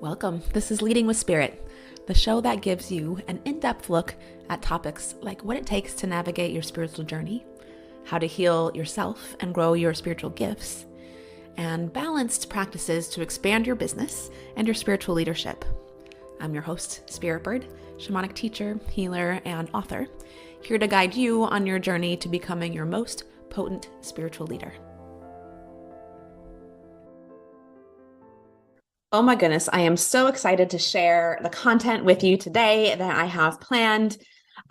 Welcome. This is Leading with Spirit, the show that gives you an in-depth look at topics like what it takes to navigate your spiritual journey, how to heal yourself and grow your spiritual gifts, and balanced practices to expand your business and your spiritual leadership. I'm your host, Spirit Bird, shamanic teacher, healer, and author, here to guide you on your journey to becoming your most potent spiritual leader. Oh my goodness, I am so excited to share the content with you today that I have planned.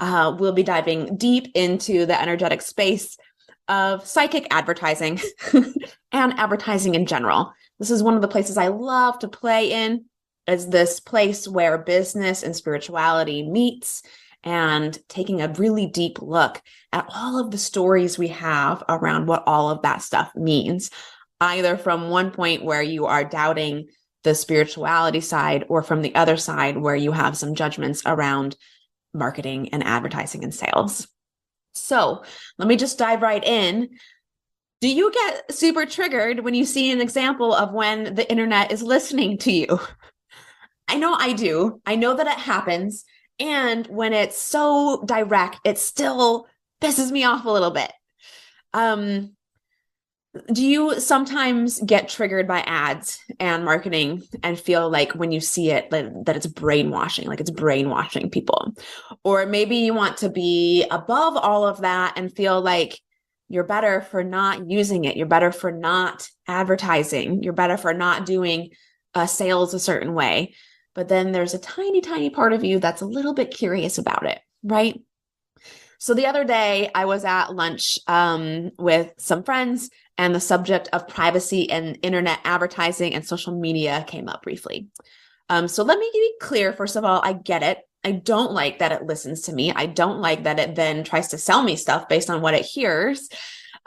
We'll be diving deep into the energetic space of psychic advertising and advertising in general. This is one of the places I love to play in, is this place where business and spirituality meets, and taking a really deep look at all of the stories we have around what all of that stuff means, either from one point where you are doubting the spirituality side, or from the other side where you have some judgments around marketing and advertising and sales. So let me just dive right in. Do you get super triggered when you see an example of when the internet is listening to you? I know I do. I know that it happens. And when it's so direct, it still pisses me off a little bit. Do you sometimes get triggered by ads and marketing and feel like when you see it, that it's brainwashing, like it's brainwashing people? Or maybe you want to be above all of that and feel like you're better for not using it. You're better for not advertising. You're better for not doing sales a certain way. But then there's a tiny, tiny part of you that's a little bit curious about it, right? So the other day I was at lunch with some friends, and the subject of privacy and internet advertising and social media came up briefly. So let me be clear. First of all, I get it. I don't like that it listens to me. I don't like that it then tries to sell me stuff based on what it hears.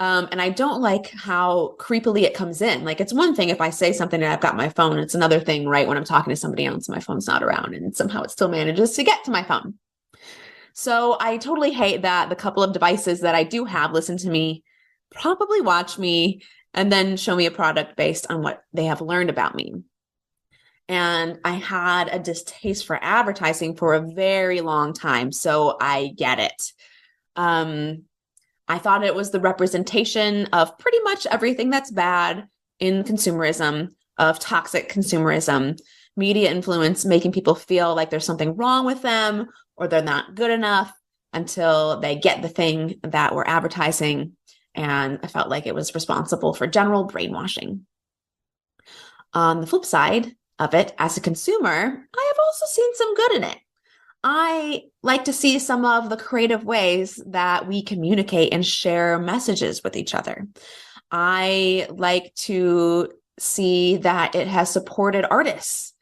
And I don't like how creepily it comes in. Like, it's one thing if I say something and I've got my phone. It's another thing, right, when I'm talking to somebody else and my phone's not around, and somehow it still manages to get to my phone. So I totally hate that the couple of devices that I do have listen to me, probably watch me, and then show me a product based on what they have learned about me. And I had a distaste for advertising for a very long time, so I get it. I thought it was the representation of pretty much everything that's bad in consumerism, of toxic consumerism, media influence, making people feel like there's something wrong with them or they're not good enough until they get the thing that we're advertising. And I felt like it was responsible for general brainwashing. On the flip side of it, as a consumer, I have also seen some good in it. I like to see some of the creative ways that we communicate and share messages with each other. I like to see that it has supported artists.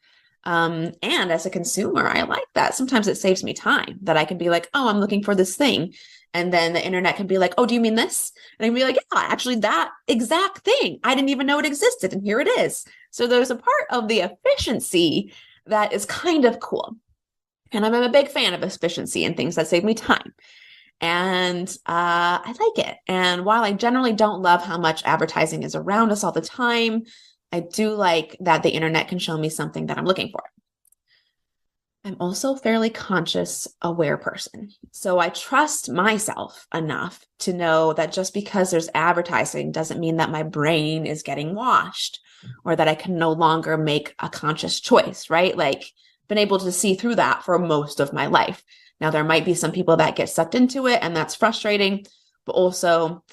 And as a consumer, I like that. Sometimes it saves me time, that I can be like, oh, I'm looking for this thing. And then the internet can be like, oh, do you mean this? And I can be like, yeah, actually that exact thing. I didn't even know it existed. And here it is. So there's a part of the efficiency that is kind of cool. And I'm a big fan of efficiency and things that save me time. And I like it. And while I generally don't love how much advertising is around us all the time, I do like that the internet can show me something that I'm looking for. I'm also a fairly conscious, aware person. So I trust myself enough to know that just because there's advertising doesn't mean that my brain is getting washed or that I can no longer make a conscious choice, right? Like, been able to see through that for most of my life. Now, there might be some people that get sucked into it and that's frustrating, but also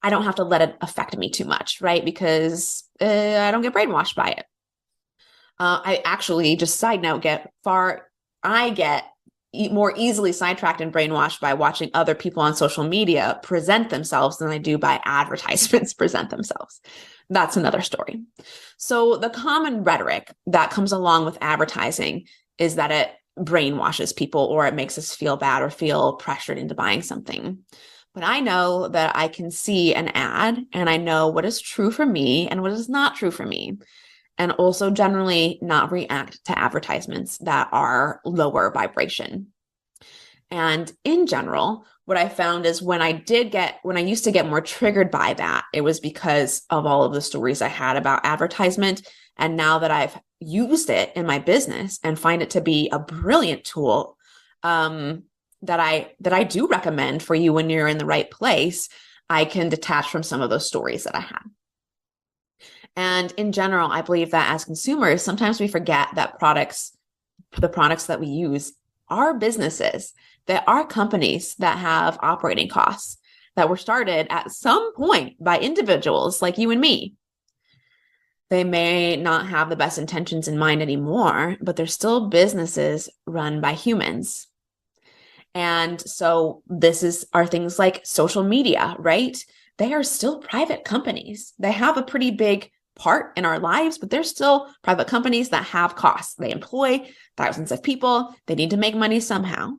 I don't have to let it affect me too much, right? Because I don't get brainwashed by it. I actually, just side note, I get more easily sidetracked and brainwashed by watching other people on social media present themselves than I do by advertisements present themselves. That's another story. So the common rhetoric that comes along with advertising is that it brainwashes people, or it makes us feel bad or feel pressured into buying something. But I know that I can see an ad and I know what is true for me and what is not true for me. And also generally not react to advertisements that are lower vibration. And in general, what I found is when I used to get more triggered by that, it was because of all of the stories I had about advertisement. And now that I've used it in my business and find it to be a brilliant tool, that I do recommend for you when you're in the right place, I can detach from some of those stories that I had. And in general, I believe that as consumers, sometimes we forget that the products that we use are businesses, that are companies that have operating costs that were started at some point by individuals like you and me. They may not have the best intentions in mind anymore, but they're still businesses run by humans. And so are things like social media, right? They are still private companies. They have a pretty big part in our lives, but they're still private companies that have costs. They employ thousands of people. They need to make money somehow.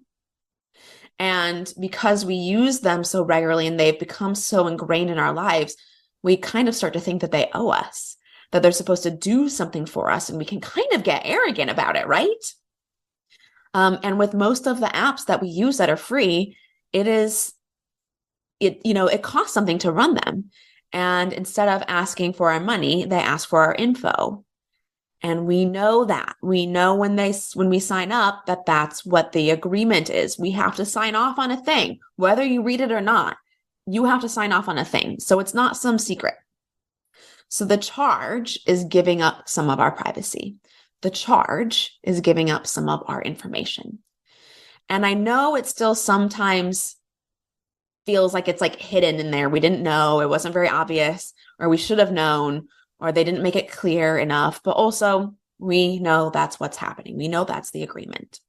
And because we use them so regularly and they've become so ingrained in our lives, we kind of start to think that they owe us, that they're supposed to do something for us, and we can kind of get arrogant about it, right? And with most of the apps that we use that are free, it costs something to run them. And instead of asking for our money, they ask for our info. And we know that. We know when we sign up that that's what the agreement is. We have to sign off on a thing, whether you read it or not. You have to sign off on a thing. So it's not some secret. So the charge is giving up some of our privacy. The charge is giving up some of our information. And I know it still sometimes feels like it's like hidden in there. We didn't know, it wasn't very obvious, or we should have known, or they didn't make it clear enough. But also, we know that's what's happening. We know that's the agreement.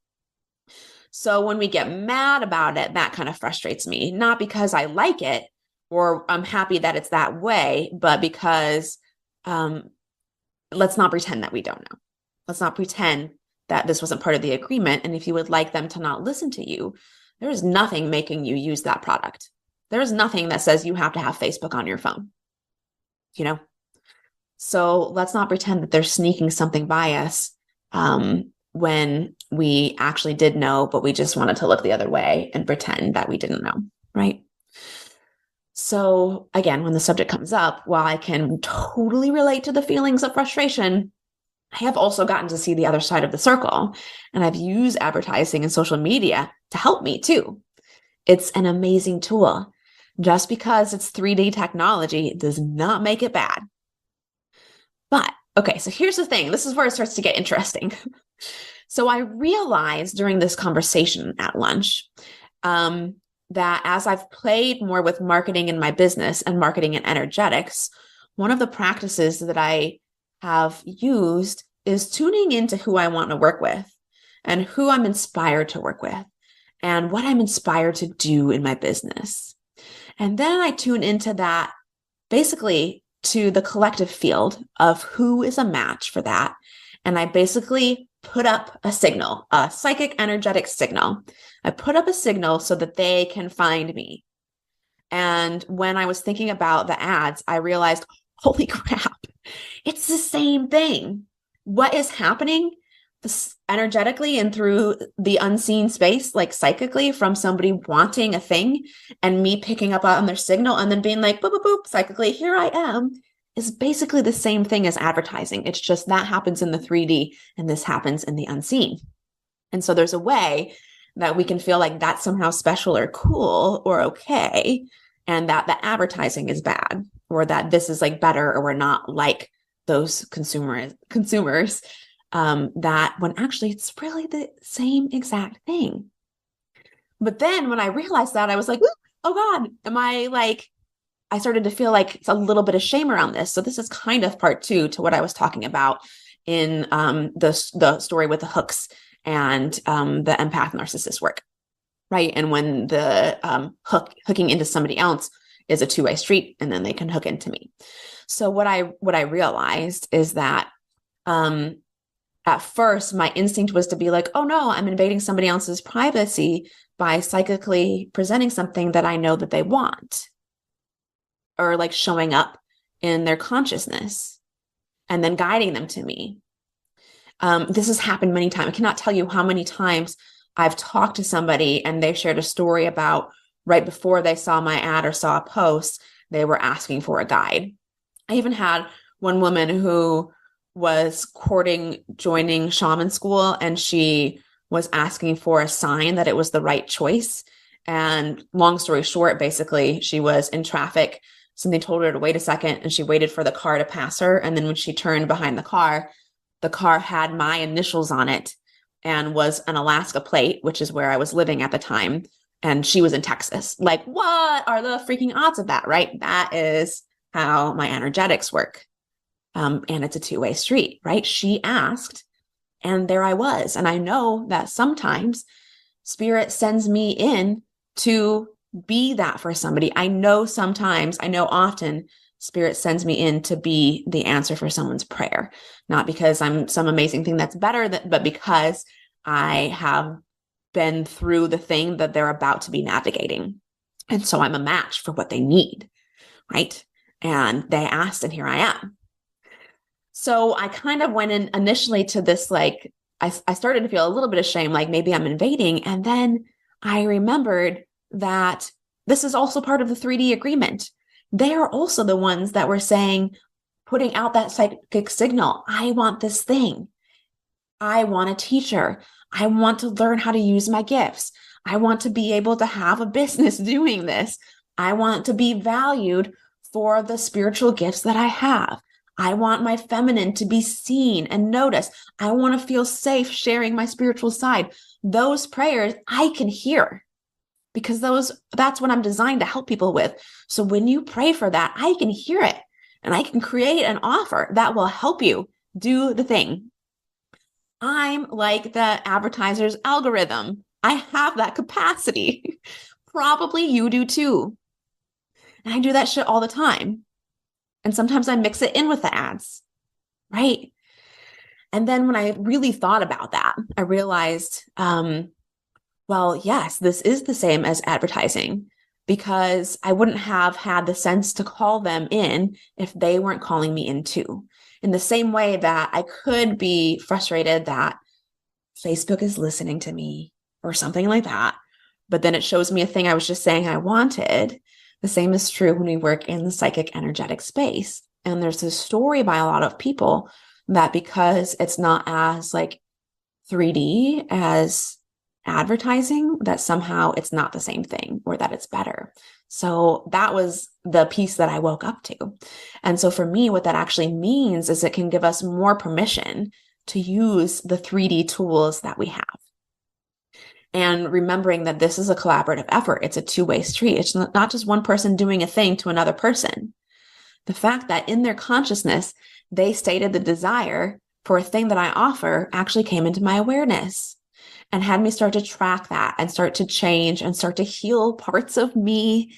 So when we get mad about it, that kind of frustrates me, not because I like it or I'm happy that it's that way, but because let's not pretend that we don't know. Let's not pretend that this wasn't part of the agreement. And if you would like them to not listen to you, there is nothing making you use that product. There is nothing that says you have to have Facebook on your phone, So let's not pretend that they're sneaking something by us when we actually did know, but we just wanted to look the other way and pretend that we didn't know, right? So again, when the subject comes up, while I can totally relate to the feelings of frustration, I have also gotten to see the other side of the circle, and I've used advertising and social media to help me too. It's an amazing tool. Just because it's 3D technology does not make it bad. But, okay, so here's the thing. This is where it starts to get interesting. So I realized during this conversation at lunch that as I've played more with marketing in my business and marketing and energetics, one of the practices that I have used is tuning into who I want to work with and who I'm inspired to work with and what I'm inspired to do in my business. And then I tune into that, basically to the collective field of who is a match for that. And I basically put up a signal, a psychic energetic signal. I put up a signal so that they can find me. And when I was thinking about the ads, I realized, holy crap, it's the same thing. What is happening energetically and through the unseen space, like psychically, from somebody wanting a thing and me picking up on their signal and then being like, boop, boop, boop, psychically, here I am, is basically the same thing as advertising. It's just that happens in the 3D and this happens in the unseen. And so there's a way that we can feel like that's somehow special or cool or okay, and that the advertising is bad, or that this is like better, or we're not like those consumers that when actually it's really the same exact thing. But then when I realized that, I was like, oh God, I started to feel like it's a little bit of shame around this. So this is kind of part 2 to what I was talking about in the story with the hooks and the empath narcissist work, right? And when the hooking into somebody else is a 2-way street, and then they can hook into me. So what I realized is that at first, my instinct was to be like, oh no, I'm invading somebody else's privacy by psychically presenting something that I know that they want, or like showing up in their consciousness and then guiding them to me. This has happened many times. I cannot tell you how many times I've talked to somebody and they've shared a story about right before they saw my ad or saw a post, they were asking for a guide. I even had one woman who was courting joining shaman school, and she was asking for a sign that it was the right choice. And long story short, basically, she was in traffic. Something told her to wait a second, and she waited for the car to pass her. And then when she turned behind the car had my initials on it and was an Alaska plate, which is where I was living at the time. And she was in Texas. Like, what are the freaking odds of that, right? That is how my energetics work. And it's a two-way street, right? She asked, and there I was. And I know that sometimes spirit sends me in to be that for somebody. I know often spirit sends me in to be the answer for someone's prayer, not because I'm some amazing thing that's better, but because I have been through the thing that they're about to be navigating. And so I'm a match for what they need, right? And they asked, and here I am. So I kind of went in initially to this, like, I started to feel a little bit of shame, like maybe I'm invading. And then I remembered that this is also part of the 3D agreement. They are also the ones that were saying, putting out that psychic signal. I want this thing. I want a teacher. I want to learn how to use my gifts. I want to be able to have a business doing this. I want to be valued for the spiritual gifts that I have. I want my feminine to be seen and noticed. I want to feel safe sharing my spiritual side. Those prayers I can hear because that's what I'm designed to help people with. So when you pray for that, I can hear it and I can create an offer that will help you do the thing. I'm like the advertiser's algorithm. I have that capacity. Probably you do too. And I do that shit all the time. And sometimes I mix it in with the ads, right? And then when I really thought about that, I realized, well, yes, this is the same as advertising, because I wouldn't have had the sense to call them in if they weren't calling me in too. In the same way that I could be frustrated that Facebook is listening to me or something like that, but then it shows me a thing I was just saying I wanted. The same is true when we work in the psychic energetic space. And there's this story by a lot of people that because it's not as like 3D as advertising, that somehow it's not the same thing or that it's better. So that was the piece that I woke up to. And so for me, what that actually means is it can give us more permission to use the 3D tools that we have. And remembering that this is a collaborative effort. It's a two-way street. It's not just one person doing a thing to another person. The fact that in their consciousness, they stated the desire for a thing that I offer actually came into my awareness and had me start to track that and start to change and start to heal parts of me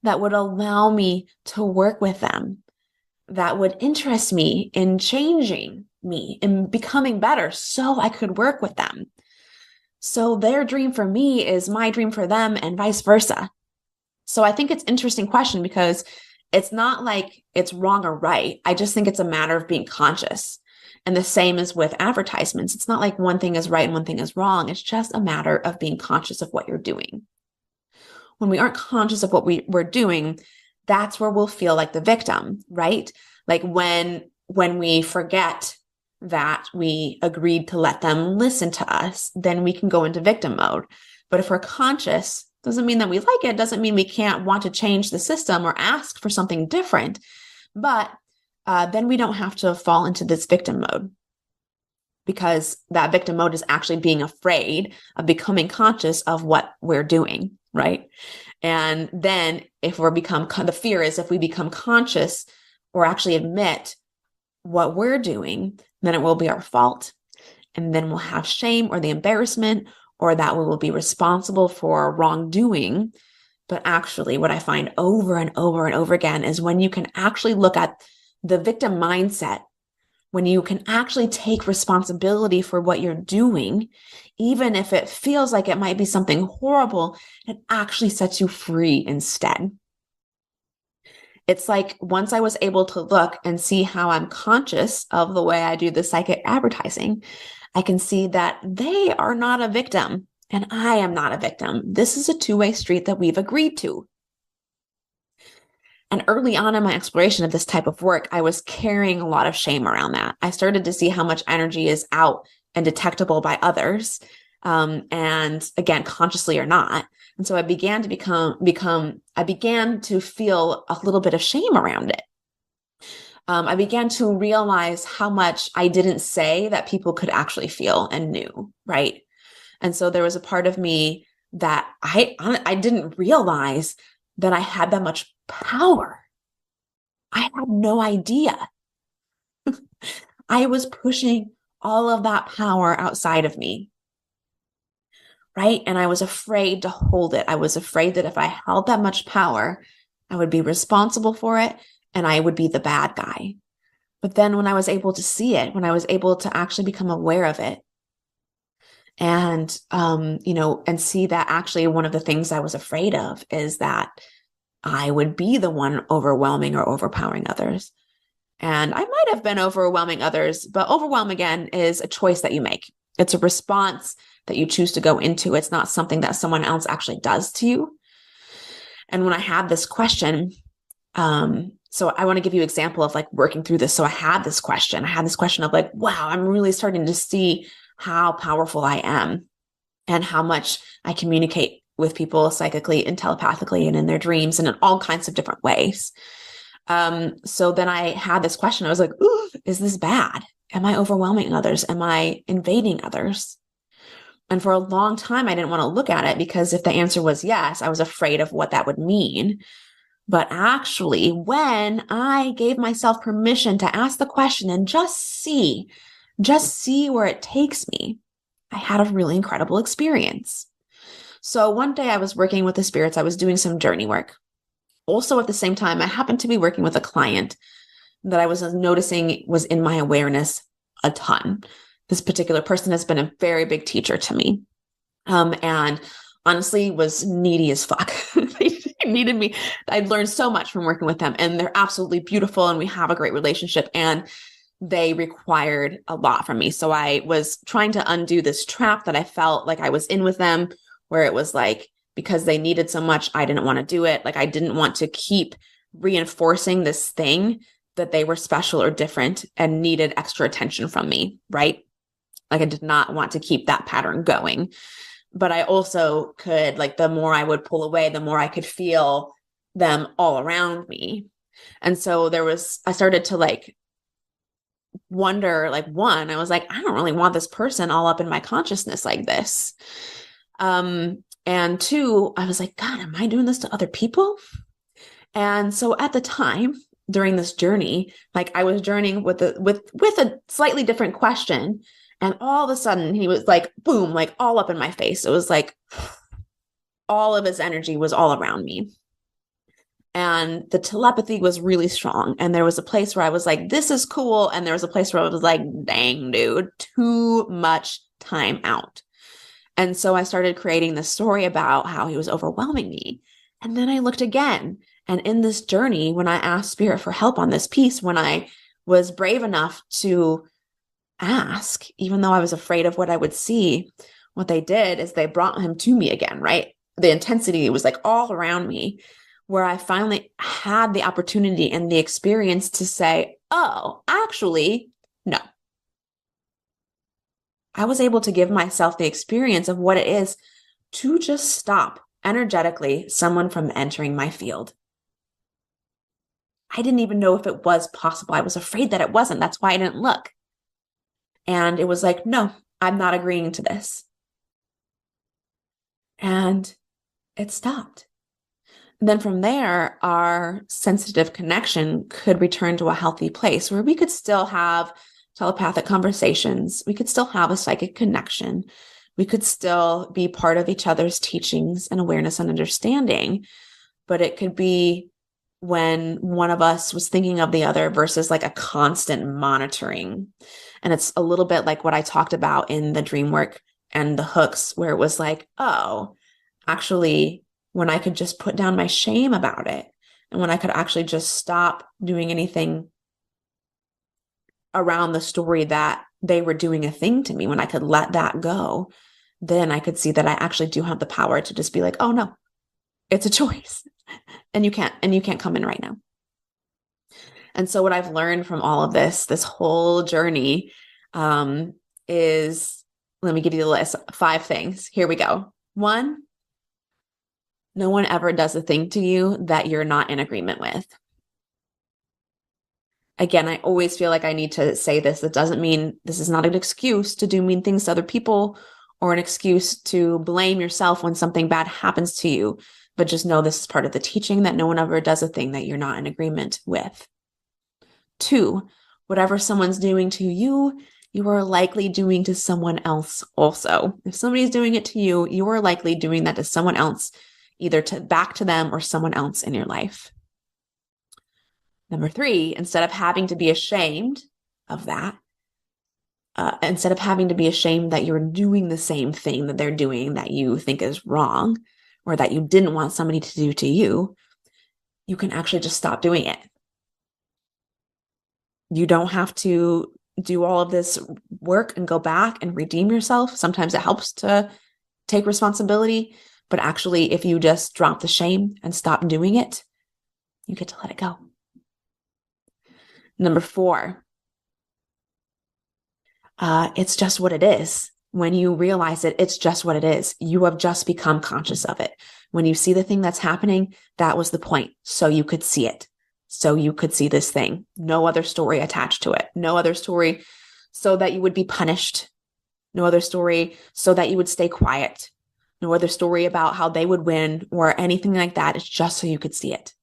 that would allow me to work with them, that would interest me in changing me and becoming better so I could work with them. So their dream for me is my dream for them and vice versa. So I think it's an interesting question because it's not like it's wrong or right. I just think it's a matter of being conscious. And the same is with advertisements. It's not like one thing is right and one thing is wrong. It's just a matter of being conscious of what you're doing. When we aren't conscious of what we're doing, that's where we'll feel like the victim, right? Like when we forget that we agreed to let them listen to us, then we can go into victim mode. But if we're conscious, doesn't mean that we like it, doesn't mean we can't want to change the system or ask for something different. But then we don't have to fall into this victim mode, because that victim mode is actually being afraid of becoming conscious of what we're doing, right? And then the fear is if we become conscious or actually admit what we're doing, then it will be our fault. And then we'll have shame or the embarrassment, or that we will be responsible for wrongdoing. But actually, what I find over and over and over again is when you can actually look at the victim mindset, when you can actually take responsibility for what you're doing, even if it feels like it might be something horrible, it actually sets you free instead. It's like once I was able to look and see how I'm conscious of the way I do the psychic advertising, I can see that they are not a victim And I am not a victim. This is a two-way street that we've agreed to. And early on in my exploration of this type of work, I was carrying a lot of shame around that. I started to see how much energy is out and detectable by others. And again, consciously or not. And so I began to I began to feel a little bit of shame around it. I began to realize how much I didn't say that people could actually feel and knew, right? And so there was a part of me that I didn't realize that I had that much power. I had no idea. I was pushing all of that power outside of me, right? And I was afraid to hold it. I was afraid that if I held that much power, I would be responsible for it and I would be the bad guy. But then when I was able to see it, when I was able to actually become aware of it, and and see that actually one of the things I was afraid of is that I would be the one overwhelming or overpowering others. And I might have been overwhelming others, but overwhelm again is a choice that you make. It's a response that you choose to go into. It's not something that someone else actually does to you. And when I had this question, so I want to give you an example of like working through this. So I had this question of like, wow, I'm really starting to see how powerful I am and how much I communicate with people psychically and telepathically and in their dreams and in all kinds of different ways. So then I had this question. I was like, ooh, is this bad? Am I overwhelming others? Am I invading others? And for a long time, I didn't want to look at it because if the answer was yes, I was afraid of what that would mean. But actually, when I gave myself permission to ask the question and just see where it takes me, I had a really incredible experience. So one day I was working with the spirits. I was doing some journey work. Also, at the same time, I happened to be working with a client that I was noticing was in my awareness a ton. This particular person has been a very big teacher to me. And honestly was needy as fuck. They needed me. I'd learned so much from working with them and they're absolutely beautiful and we have a great relationship and they required a lot from me. So I was trying to undo this trap that I felt like I was in with them, where it was like, because they needed so much, I didn't want to do it. Like I didn't want to keep reinforcing this thing that they were special or different and needed extra attention from me, right? Like I did not want to keep that pattern going. But I also could, like, the more I would pull away, the more I could feel them all around me. And so I started to like wonder, like, one, I was like, I don't really want this person all up in my consciousness like this. And two, I was like, God, am I doing this to other people? And so at the time during this journey, like I was journeying with a slightly different question. And all of a sudden he was like, boom, like all up in my face. It was like all of his energy was all around me. And the telepathy was really strong. And there was a place where I was like, this is cool. And there was a place where I was like, dang, dude, too much time out. And so I started creating this story about how he was overwhelming me. And then I looked again. And in this journey, when I asked Spirit for help on this piece, when I was brave enough to ask, even though I was afraid of what I would see, what they did is they brought him to me again, right? The intensity was like all around me, where I finally had the opportunity and the experience to say, oh, actually, no. I was able to give myself the experience of what it is to just stop energetically someone from entering my field. I didn't even know if it was possible. I was afraid that it wasn't. That's why I didn't look. And it was like, no, I'm not agreeing to this. And it stopped. And then from there, our sensitive connection could return to a healthy place where we could still have telepathic conversations. We could still have a psychic connection. We could still be part of each other's teachings and awareness and understanding. But it could be when one of us was thinking of the other versus like a constant monitoring. And it's a little bit like what I talked about in the dream work and the hooks, where it was like, oh, actually, when I could just put down my shame about it, and when I could actually just stop doing anything around the story that they were doing a thing to me, when I could let that go, then I could see that I actually do have the power to just be like, oh no, it's a choice. And you can't come in right now. And so what I've learned from all of this whole journey, is, let me give you the list, 5 things. Here we go. 1, no one ever does a thing to you that you're not in agreement with. Again, I always feel like I need to say this. It doesn't mean, this is not an excuse to do mean things to other people or an excuse to blame yourself when something bad happens to you. But just know this is part of the teaching, that no one ever does a thing that you're not in agreement with. 2, whatever someone's doing to you, you are likely doing to someone else also. If somebody's doing it to you, you are likely doing that to someone else, either back to them or someone else in your life. Number 3, instead of having to be ashamed of that, instead of having to be ashamed that you're doing the same thing that they're doing that you think is wrong, or that you didn't want somebody to do to you, you can actually just stop doing it. You don't have to do all of this work and go back and redeem yourself. Sometimes it helps to take responsibility, but actually, if you just drop the shame and stop doing it, you get to let it go. Number 4, it's just what it is. When you realize it, it's just what it is. You have just become conscious of it. When you see the thing that's happening, that was the point. So you could see it. So you could see this thing. No other story attached to it. No other story so that you would be punished. No other story so that you would stay quiet. No other story about how they would win or anything like that. It's just so you could see it.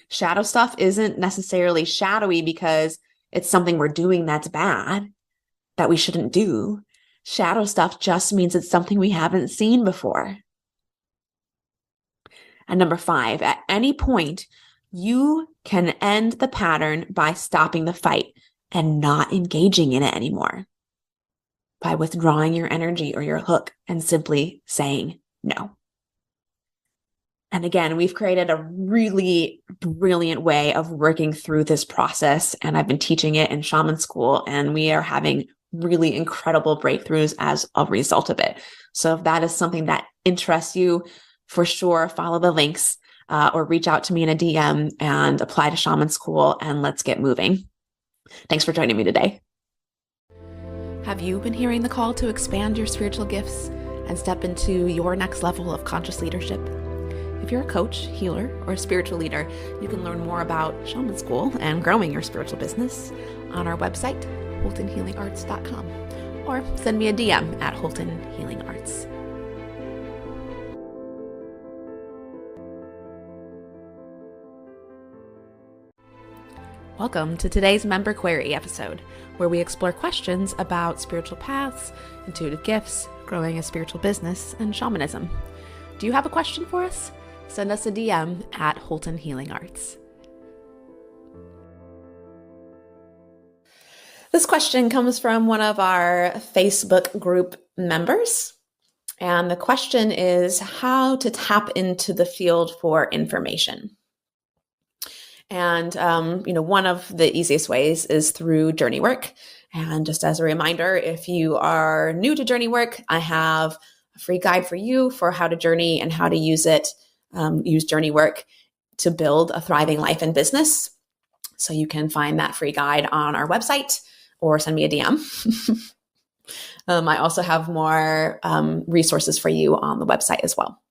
Shadow stuff isn't necessarily shadowy because it's something we're doing that's bad, that we shouldn't do. Shadow stuff just means it's something we haven't seen before. And number 5, at any point, you can end the pattern by stopping the fight and not engaging in it anymore. By withdrawing your energy or your hook and simply saying no. And again, we've created a really brilliant way of working through this process. And I've been teaching it in shaman school, and we are having really incredible breakthroughs as a result of it. So if that is something that interests you, for sure, follow the links or reach out to me in a DM and apply to shaman school, and let's get moving. Thanks for joining me today. Have you been hearing the call to expand your spiritual gifts and step into your next level of conscious leadership? If you're a coach, healer, or a spiritual leader, you can learn more about shaman school and growing your spiritual business on our website, holtonhealingarts.com, or send me a DM at Holton Healing Arts. Welcome to today's Member Query episode, where we explore questions about spiritual paths, intuitive gifts, growing a spiritual business, and shamanism. Do you have a question for us? Send us a DM at Holton Healing Arts. This question comes from one of our Facebook group members. And the question is how to tap into the field for information. And, one of the easiest ways is through journey work. And just as a reminder, if you are new to journey work, I have a free guide for you for how to journey and how to use journey work to build a thriving life and business. So you can find that free guide on our website or send me a DM. I also have more resources for you on the website as well.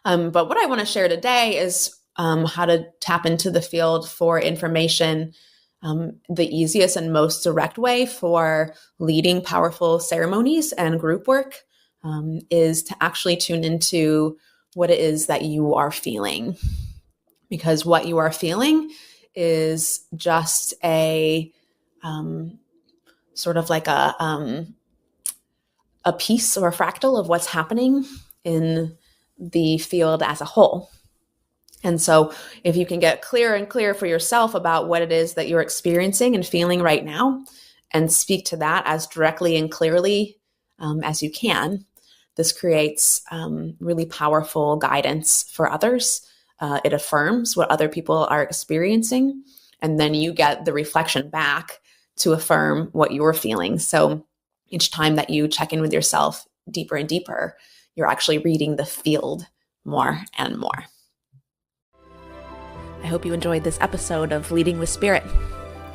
But what I want to share today is how to tap into the field for information. The easiest and most direct way for leading powerful ceremonies and group work is to actually tune into what it is that you are feeling. Because what you are feeling is just a sort of like a piece or a fractal of what's happening in the field as a whole. And so if you can get clearer and clearer for yourself about what it is that you're experiencing and feeling right now, and speak to that as directly and clearly as you can, this creates really powerful guidance for others. It affirms what other people are experiencing, and then you get the reflection back to affirm what you're feeling. So Each time that you check in with yourself deeper and deeper, you're actually reading the field more and more. I hope you enjoyed this episode of Leading with Spirit.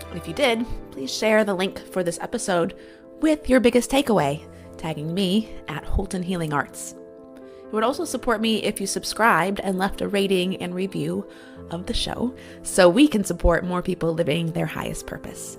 And if you did, please share the link for this episode with your biggest takeaway, tagging me at Holton Healing Arts. It would also support me if you subscribed and left a rating and review of the show so we can support more people living their highest purpose.